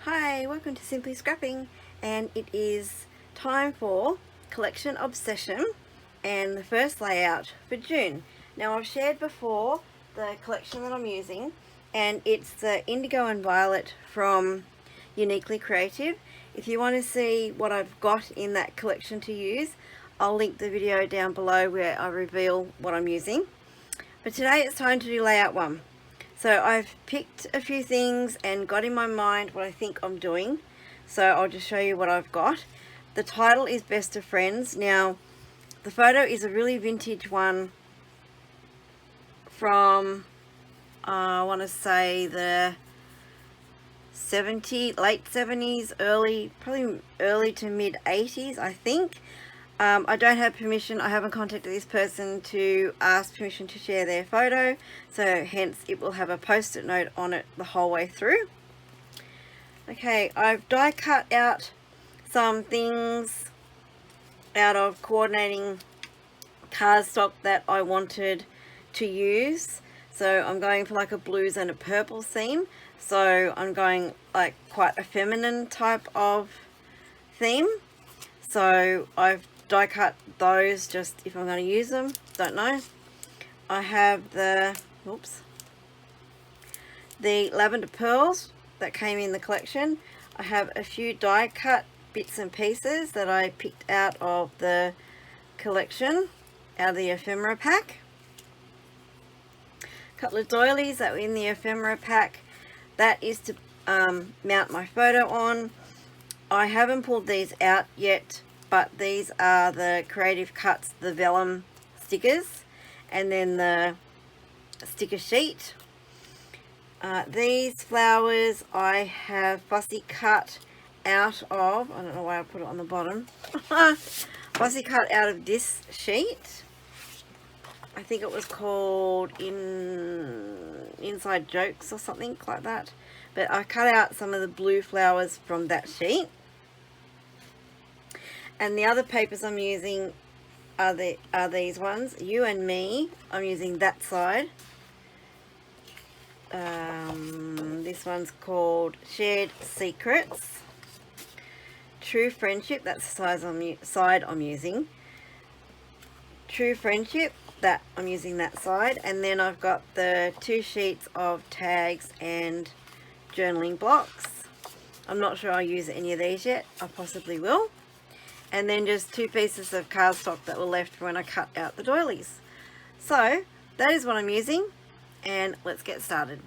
Hi, welcome to Simply Scrapping, and it is time for Collection Obsession and the first layout for June. Now I've shared before the collection that I'm using, and it's the Indigo and Violet from Uniquely Creative. If you want to see what I've got in that collection to use, I'll link the video down below where I reveal what I'm using. But today it's time to do layout 1. So I've picked a few things and got in my mind what I think I'm doing. So I'll just show you what I've got. The title is Best of Friends. Now, the photo is a really vintage one from, I want to say the late 70s, probably early to mid 80s, I think. I don't have permission. I haven't contacted this person to ask permission to share their photo, so hence it will have a post-it note on it the whole way through. Okay, I've die cut out some things out of coordinating cardstock that I wanted to use. So I'm going for like a blues and a purple theme. So I'm going like quite a feminine type of theme. So I've die cut those just if I'm going to use them, don't know. I have the lavender pearls that came in the collection. I have a few die cut bits and pieces that I picked out of the collection, out of the ephemera pack. A couple of doilies that were in the ephemera pack. That is to mount my photo on. I haven't pulled these out yet, but these are the Creative Cuts, the vellum stickers, and then the sticker sheet. These flowers I have fussy cut out of, I don't know why I put it on the bottom, fussy cut out of this sheet. I think it was called Inside Jokes or something like that. But I cut out some of the blue flowers from that sheet. And the other papers I'm using are these ones. You and Me, I'm using that side. This one's called Shared Secrets. True Friendship, that's the side I'm using. True Friendship, that I'm using that side. And then I've got the 2 sheets of tags and journaling blocks. I'm not sure I'll use any of these yet. I possibly will. And then just 2 pieces of cardstock that were left when I cut out the doilies. So that is what I'm using, and let's get started.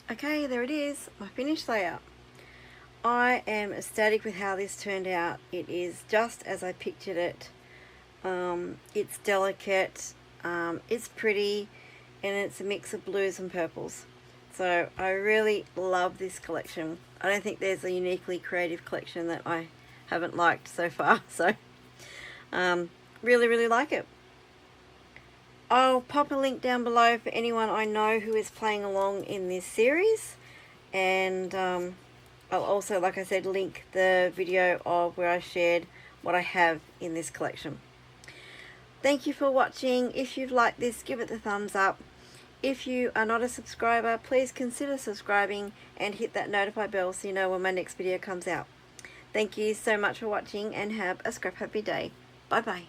Okay, there it is, my finished layout. I am ecstatic with how this turned out. It is just as I pictured it. It's delicate, it's pretty, and it's a mix of blues and purples. So I really love this collection. I don't think there's a uniquely creative collection that I haven't liked so far. So really like it. I'll pop a link down below for anyone I know who is playing along in this series, and I'll also, like I said, link the video of where I shared what I have in this collection. Thank you for watching. If you've liked this, give it the thumbs up. If you are not a subscriber, please consider subscribing and hit that notify bell so you know when my next video comes out. Thank you so much for watching, and have a scrap happy day. Bye bye.